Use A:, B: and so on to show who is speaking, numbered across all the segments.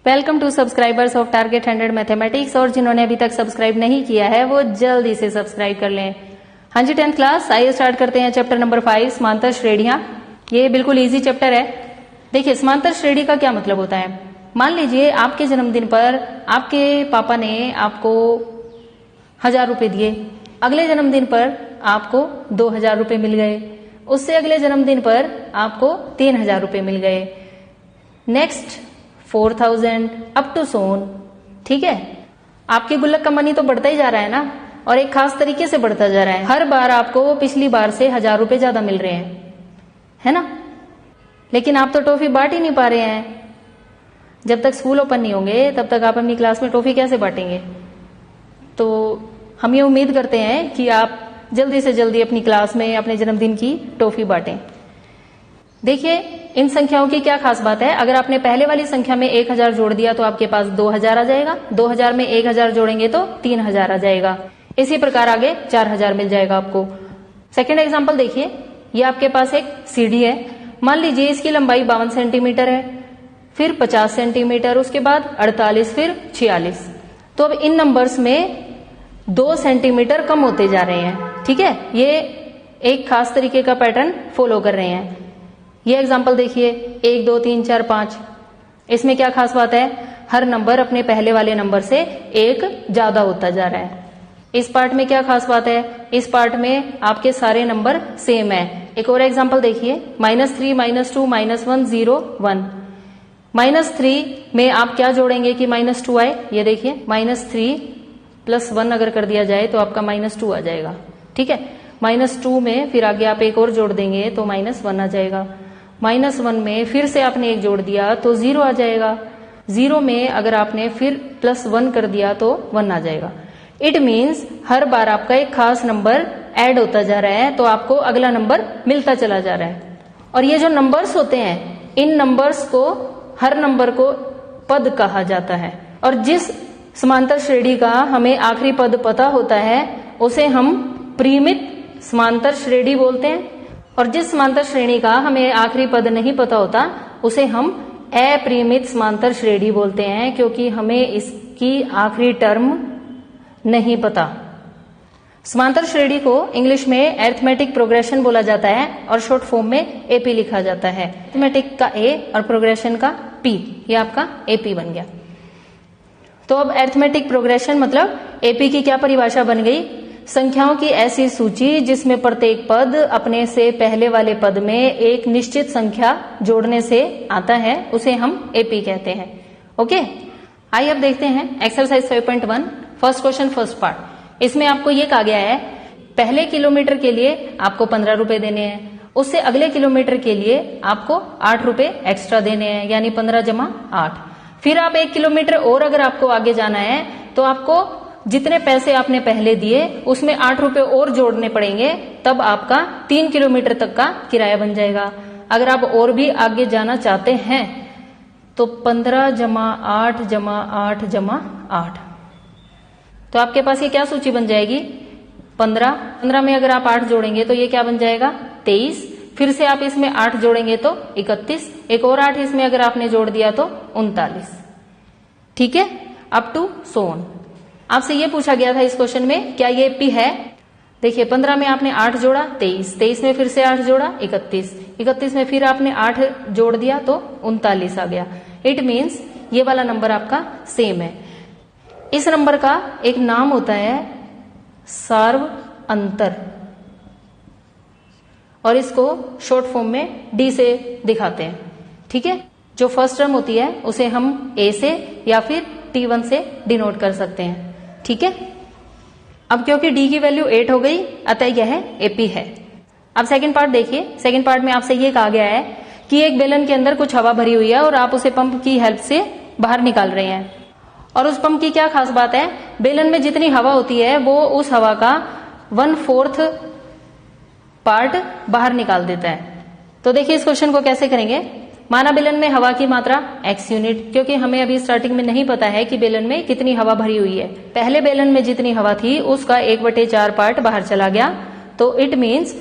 A: Welcome to subscribers of target 100 mathematics. और जिन्होंने अभी तक सब्सक्राइब नहीं किया है वो जल्दी से सब्सक्राइब कर लें। हाँ जी, 10th क्लास, आइए स्टार्ट करते हैं चैप्टर नंबर 5, समांतर श्रेणियां। ये बिल्कुल इजी चैप्टर है। देखिए, समांतर श्रेणी का क्या मतलब होता है। मान लीजिए आपके जन्मदिन पर आपके पापा ने आपको 1000 रुपए दिए, अगले जन्मदिन पर आपको 2000 रुपए मिल गए, उससे अगले जन्मदिन पर आपको 3000 रुपए मिल गए, नेक्स्ट 4000 अप टू सोन। ठीक है, आपकी गुल्लक का मनी तो बढ़ता ही जा रहा है ना, और एक खास तरीके से बढ़ता जा रहा है। हर बार आपको पिछली बार से 1000 रुपए ज्यादा मिल रहे हैं, है ना। लेकिन आप तो टॉफी बांट ही नहीं पा रहे हैं। जब तक स्कूल ओपन नहीं होंगे तब तक आप अपनी क्लास में टॉफी कैसे बांटेंगे। तो हम ये उम्मीद करते हैं कि आप जल्दी से जल्दी अपनी क्लास में अपने जन्मदिन की टॉफी बांटें। देखिए, इन संख्याओं की क्या खास बात है। अगर आपने पहले वाली संख्या में 1000 जोड़ दिया तो आपके पास 2000 आ जाएगा, 2000 में 1000 जोड़ेंगे तो 3000 आ जाएगा। इसी प्रकार आगे 4000 मिल जाएगा आपको। सेकेंड एग्जाम्पल देखिए, ये आपके पास एक सीढ़ी है। मान लीजिए इसकी लंबाई 52 सेंटीमीटर है, फिर 50 सेंटीमीटर, उसके बाद 48, फिर 46। तो अब इन नंबर्स में 2 सेंटीमीटर कम होते जा रहे हैं। ठीक है, ये एक खास तरीके का पैटर्न फॉलो कर रहे हैं। ये एग्जाम्पल देखिए, 1 2 3 4 5। इसमें क्या खास बात है, हर नंबर अपने पहले वाले नंबर से एक ज्यादा होता जा रहा है। इस पार्ट में क्या खास बात है, इस पार्ट में आपके सारे नंबर सेम है। एक और एग्जाम्पल देखिए, -3 -2 -1 0 1। -3 में आप क्या जोड़ेंगे कि -2 आए। ये देखिए, -3 + 1 अगर कर दिया जाए तो आपका -2 आ जाएगा। ठीक है, -2 में फिर आगे आप एक और जोड़ देंगे तो -1 आ जाएगा। -1 में फिर से आपने एक जोड़ दिया तो 0 आ जाएगा। 0 में अगर आपने फिर +1 कर दिया तो 1 आ जाएगा। इट मीन्स हर बार आपका एक खास नंबर ऐड होता जा रहा है तो आपको अगला नंबर मिलता चला जा रहा है। और ये जो नंबर्स होते हैं, इन नंबर्स को, हर नंबर को पद कहा जाता है। और जिस समांतर श्रेणी का हमें आखिरी पद पता होता है उसे हम परिमित समांतर श्रेणी बोलते हैं, और जिस समांतर श्रेणी का हमें आखिरी पद नहीं पता होता उसे हम अपरिमित समांतर श्रेणी बोलते हैं, क्योंकि हमें इसकी आखिरी टर्म नहीं पता। समांतर श्रेणी को इंग्लिश में अरिथमेटिक प्रोग्रेशन बोला जाता है और शॉर्ट फॉर्म में एपी लिखा जाता है। अरिथमेटिक का ए और प्रोग्रेशन का पी, ये आपका एपी बन गया। तो अब अरिथमेटिक प्रोग्रेशन मतलब एपी की क्या परिभाषा बन गई, संख्याओं की ऐसी सूची जिसमें प्रत्येक पद अपने से पहले वाले पद में एक निश्चित संख्या जोड़ने से आता है, उसे हम एपी कहते हैं। ओके, आइए अब देखते हैं exercise 5.1 first question first part. इसमें आपको ये कहा गया है, पहले किलोमीटर के लिए आपको 15 रुपए देने हैं, उससे अगले किलोमीटर के लिए आपको 8 रुपए एक्स्ट्रा देने हैं, यानी 15 + 8। फिर आप 1 किलोमीटर और अगर आपको आगे जाना है तो आपको जितने पैसे आपने पहले दिए उसमें 8 रुपए और जोड़ने पड़ेंगे, तब आपका 3 किलोमीटर तक का किराया बन जाएगा। अगर आप और भी आगे जाना चाहते हैं तो 15 + 8 + 8 + 8। तो आपके पास ये क्या सूची बन जाएगी, 15 में अगर आप 8 जोड़ेंगे तो ये क्या बन जाएगा, 23। फिर से आप इसमें 8 जोड़ेंगे तो 31, एक और 8 इसमें अगर आपने जोड़ दिया तो 39। ठीक है, अप टू सोन। आपसे ये पूछा गया था इस क्वेश्चन में, क्या ये पी है। देखिए, 15 में आपने 8 जोड़ा 23 में फिर से 8 जोड़ा 31 में फिर आपने 8 जोड़ दिया तो 39 आ गया। इट मीन्स ये वाला नंबर आपका सेम है। इस नंबर का एक नाम होता है सार्व अंतर, और इसको शॉर्ट फॉर्म में डी से दिखाते हैं। ठीक है, जो फर्स्ट टर्म होती है उसे हम ए से या फिर T1 से डिनोट कर सकते हैं। ठीक है, अब क्योंकि डी की वैल्यू 8 हो गई अतः यह एपी है। अब सेकंड पार्ट देखिए, सेकंड पार्ट में आपसे ये कहा गया है कि एक बेलन के अंदर कुछ हवा भरी हुई है और आप उसे पंप की हेल्प से बाहर निकाल रहे हैं। और उस पंप की क्या खास बात है, बेलन में जितनी हवा होती है वो उस हवा का 1/4 पार्ट बाहर निकाल देता है। तो देखिए इस क्वेश्चन को कैसे करेंगे। माना बेलन में हवा की मात्रा x यूनिट, क्योंकि हमें अभी स्टार्टिंग में नहीं पता है कि बेलन में कितनी हवा भरी हुई है। पहले बेलन में जितनी हवा थी उसका 1/4 पार्ट बाहर चला गया, तो इट मीन्स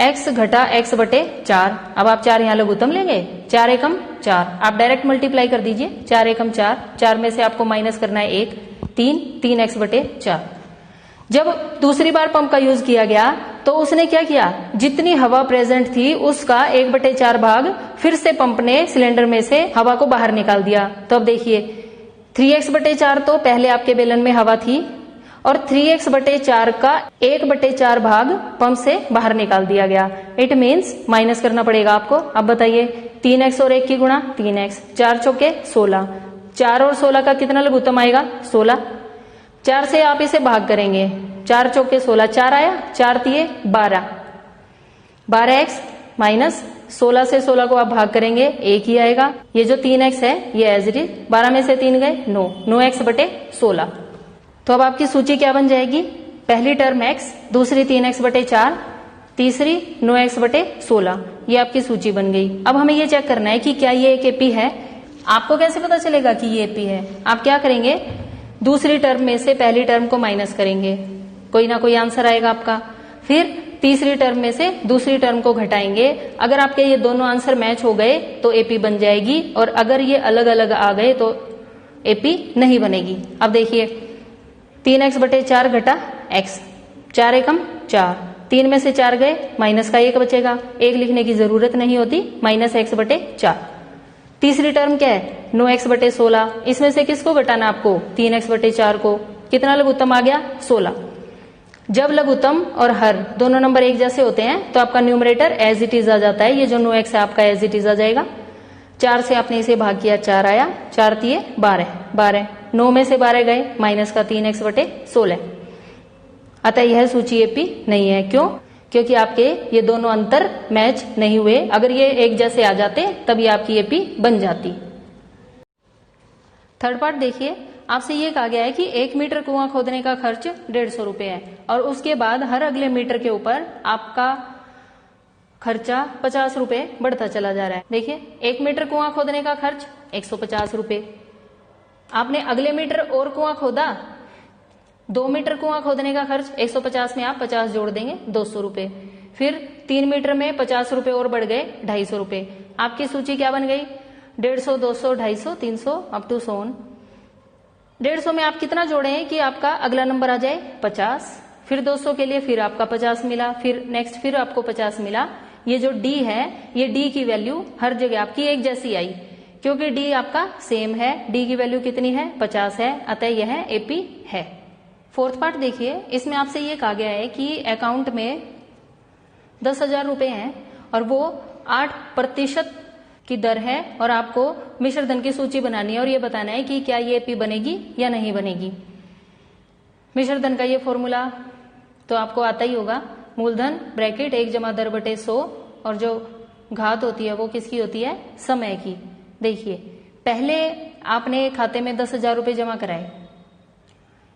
A: x घटा x/4। अब आप 4 यहां लघुत्तम लेंगे, 4 एकम 4, आप डायरेक्ट मल्टीप्लाई कर दीजिए। 4 एकम 4, 4 में से आपको माइनस करना है 1, 3 बटे 4। जब दूसरी बार पंप का यूज किया गया तो उसने क्या किया, जितनी हवा प्रेजेंट थी उसका 1/4 भाग फिर से पंप ने सिलेंडर में से हवा को बाहर निकाल दिया। तो अब देखिए 3x/4 तो पहले आपके बेलन में हवा थी और 3x/4 का 1/4 भाग पंप से बाहर निकाल दिया गया। इट मीन्स माइनस करना पड़ेगा आपको। अब बताइए 3x और 1 की गुणा 3x, 4 चौके 16, 4 और 16 का कितना लघुत्तम आएगा 16। 4 से आप इसे भाग करेंगे, 4 चौके 16, 4 आया, 4 तिये 12, 12x माइनस 16 से 16 को आप भाग करेंगे 1 ही आएगा। ये जो 3x है ये एज इट इज, 12 में से 3 गए 9x/16। तो अब आपकी सूची क्या बन जाएगी, पहली टर्म x, दूसरी 3x/4, तीसरी 9x/16। ये आपकी सूची बन गई। अब हमें ये चेक करना है कि क्या ये एक एपी है। आपको कैसे पता चलेगा कि ये एपी है, आप क्या करेंगे, दूसरी टर्म में से पहली टर्म को माइनस करेंगे, कोई ना कोई आंसर आएगा आपका। फिर तीसरी टर्म में से दूसरी टर्म को घटाएंगे, अगर आपके ये दोनों आंसर मैच हो गए तो एपी बन जाएगी, और अगर ये अलग अलग आ गए तो एपी नहीं बनेगी। अब देखिए 3x/4 घटा x, 4 एकम 4, 3 में से 4 गए, माइनस का 1 बचेगा, 1 लिखने की जरूरत नहीं होती, -x/4। तीसरी टर्म क्या है 9x/16, इसमें से किसको घटाना आपको 3x/4 को, कितना लघुत्तम आ गया 16। जब लघुत्तम और हर दोनों नंबर एक जैसे होते हैं तो आपका न्यूमरेटर एज इट इज आ जाता है। ये जो 9x है आपका एज इट इज आ जाएगा। 4 से आपने इसे भाग किया, 4 आया, 4 तिये 12, 12, 9 में से 12 गए, माइनस का 3x/16। अतः यह सूची एपी नहीं है। क्यों, क्योंकि आपके ये दोनों अंतर मैच नहीं हुए। अगर ये एक जैसे आ जाते तब ये आपकी एपी बन जाती। थर्ड पार्ट देखिए, आपसे ये कहा गया है कि 1 मीटर कुआं खोदने का खर्च 150 रुपए है, और उसके बाद हर अगले मीटर के ऊपर आपका खर्चा 50 रुपए बढ़ता चला जा रहा है। देखिए 1 मीटर कुआं खोदने का खर्च 150 रुपए, आपने अगले मीटर और कुआं खोदा, 2 मीटर कुआं खोदने का खर्च 150 में आप 50 जोड़ देंगे 200 रुपए, फिर 3 मीटर में 50 रुपए और बढ़ गए 250 रुपए। आपकी सूची क्या बन गई 150, 200, 250, 300 अप टू 100। 150 में आप कितना जोड़े कि आपका अगला नंबर आ जाए 50, फिर 200 के लिए फिर आपका 50 मिला, फिर नेक्स्ट फिर आपको 50 मिला। ये जो डी है, ये डी की वैल्यू हर जगह आपकी एक जैसी आई, क्योंकि डी आपका सेम है। डी की वैल्यू कितनी है 50 है, अतः यह एपी है। फोर्थ पार्ट देखिए, इसमें आपसे ये कहा गया है कि अकाउंट में 10,000 रुपए हैं और वो 8% की दर है, और आपको मिश्र धन की सूची बनानी है और ये बताना है कि क्या ये एपी बनेगी या नहीं बनेगी। मिश्र धन का ये फॉर्मूला तो आपको आता ही होगा, मूलधन ब्रैकेट 1 जमा दर बटे 100, और जो घात होती है वो किसकी होती है समय की। देखिए पहले आपने खाते में 10,000 रुपए जमा कराए,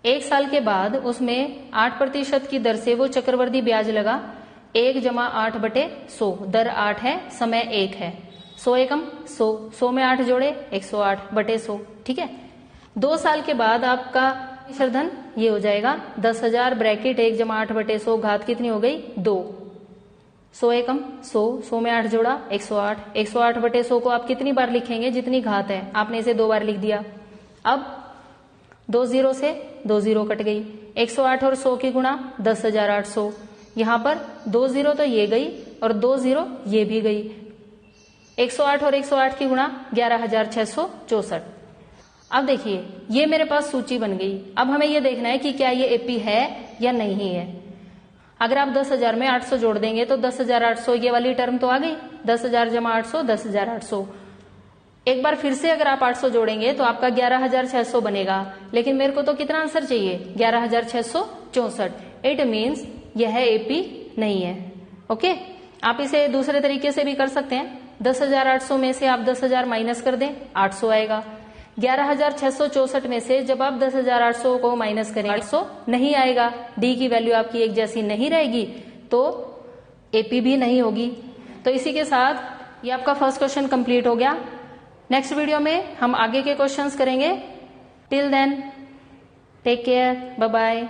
A: 1 साल के बाद उसमें 8% की दर से वो चक्रवर्ती ब्याज लगा, 1 जमा 8 बटे 100, दर 8 है, समय 1 है, 100 एकम 100, 100 में 8 जोड़े 108 बटे 100, ठीक है। 2 साल के बाद आपका मिश्र धन ये हो जाएगा 10,000 ब्रैकेट 1 जमा 8 बटे 100, घात कितनी हो गई 2, 100 एकम 100, 100 में 8 जोड़ा 108, 108 बटे 100 को आप कितनी बार लिखेंगे जितनी घात है, आपने इसे 2 बार लिख दिया। अब 2 जीरो से 2 जीरो कट गई, 108 और 100 की गुणा 10,800, यहां पर 2 जीरो तो ये गई और 2 जीरो ये भी गई, 108 और 108 की गुणा 11,664। अब देखिए ये मेरे पास सूची बन गई। अब हमें ये देखना है कि क्या ये एपी है या नहीं है। अगर आप 10,000 में 800 जोड़ देंगे तो 10,800 ये वाली टर्म तो आ गई, 10,000 जमा 800 10,800। एक बार फिर से अगर आप 800 जोड़ेंगे तो आपका 11,600 बनेगा, लेकिन मेरे को तो कितना आंसर चाहिए 11,664। इट मीन्स यह एपी नहीं है। ओके, आप इसे दूसरे तरीके से भी कर सकते हैं। 10,800 में से आप 10,000 माइनस कर दें 800 आएगा। 11,664 में से जब आप 10,800 को माइनस करें 800 नहीं आएगा, डी की वैल्यू आपकी एक जैसी नहीं रहेगी तो एपी भी नहीं होगी। तो इसी के साथ ये आपका फर्स्ट क्वेश्चन कंप्लीट हो गया। नेक्स्ट वीडियो में हम आगे के क्वेश्चंस करेंगे। Till then take care, bye bye.